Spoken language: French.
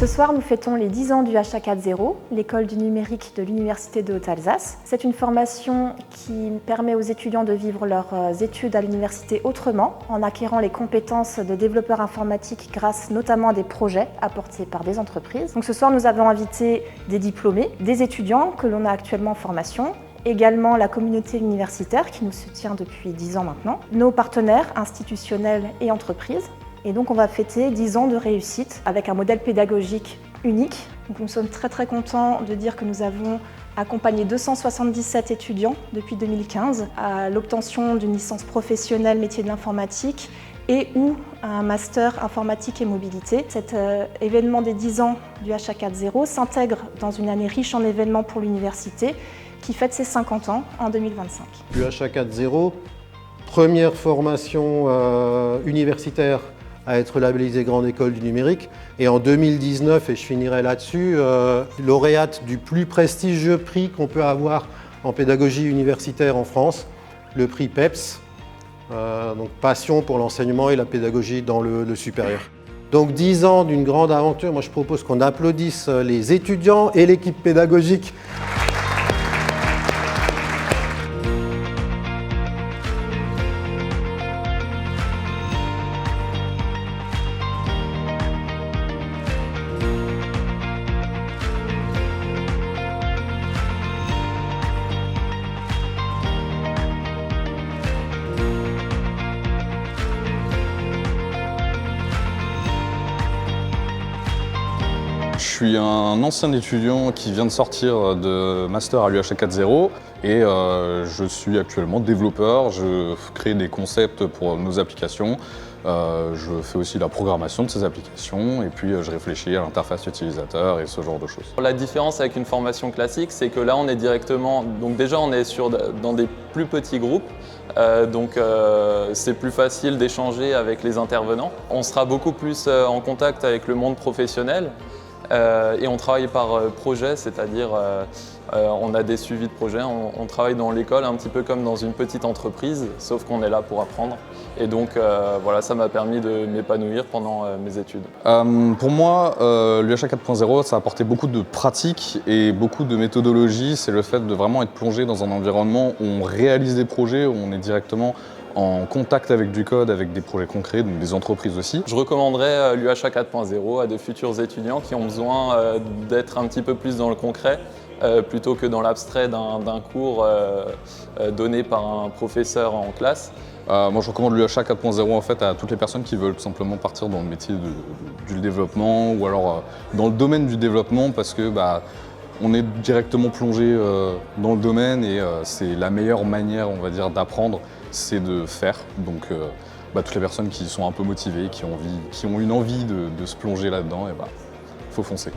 Ce soir, nous fêtons les 10 ans du HA4.0, l'école du numérique de l'Université de Haute-Alsace. C'est une formation qui permet aux étudiants de vivre leurs études à l'université autrement, en acquérant les compétences de développeurs informatiques grâce notamment à des projets apportés par des entreprises. Donc ce soir, nous avons invité des diplômés, des étudiants que l'on a actuellement en formation, également la communauté universitaire qui nous soutient depuis 10 ans maintenant, nos partenaires institutionnels et entreprises. Et donc on va fêter 10 ans de réussite avec un modèle pédagogique unique. Donc nous sommes très contents de dire que nous avons accompagné 277 étudiants depuis 2015 à l'obtention d'une licence professionnelle métier de l'informatique et ou un master informatique et mobilité. Cet événement des 10 ans du HA4.0 s'intègre dans une année riche en événements pour l'université qui fête ses 50 ans en 2025. Le HA4.0, première formation universitaire à être labellisée Grande École du Numérique. Et en 2019, et je finirai là-dessus, lauréate du plus prestigieux prix qu'on peut avoir en pédagogie universitaire en France, le prix PEPS, donc passion pour l'enseignement et la pédagogie dans le supérieur. Donc 10 ans d'une grande aventure, moi je propose qu'on applaudisse les étudiants et l'équipe pédagogique. Je suis un ancien étudiant qui vient de sortir de master à l'UHA4.0 et je suis actuellement développeur. Je crée des concepts pour nos applications. Je fais aussi la programmation de ces applications et puis je réfléchis à l'interface utilisateur et ce genre de choses. La différence avec une formation classique, c'est que là on est directement, donc déjà on est dans des plus petits groupes, c'est plus facile d'échanger avec les intervenants. On sera beaucoup plus en contact avec le monde professionnel. Et on travaille par projet, c'est-à-dire on a des suivis de projet, on travaille dans l'école un petit peu comme dans une petite entreprise, sauf qu'on est là pour apprendre. Et donc voilà, ça m'a permis de m'épanouir pendant mes études. Pour moi, l'UHA4.0, ça a apporté beaucoup de pratiques et beaucoup de méthodologie. C'est le fait de vraiment être plongé dans un environnement où on réalise des projets, où on est directement en contact avec du code, avec des projets concrets, donc des entreprises aussi. Je recommanderais l'UHA4.0 à de futurs étudiants qui ont besoin d'être un petit peu plus dans le concret plutôt que dans l'abstrait d'un cours donné par un professeur en classe. Moi je recommande l'UHA4.0 en fait à toutes les personnes qui veulent tout simplement partir dans le métier du développement ou alors dans le domaine du développement parce que on est directement plongé dans le domaine et c'est la meilleure manière, on va dire, d'apprendre, c'est de faire. Donc toutes les personnes qui sont un peu motivées, qui ont une envie de se plonger là-dedans, faut foncer.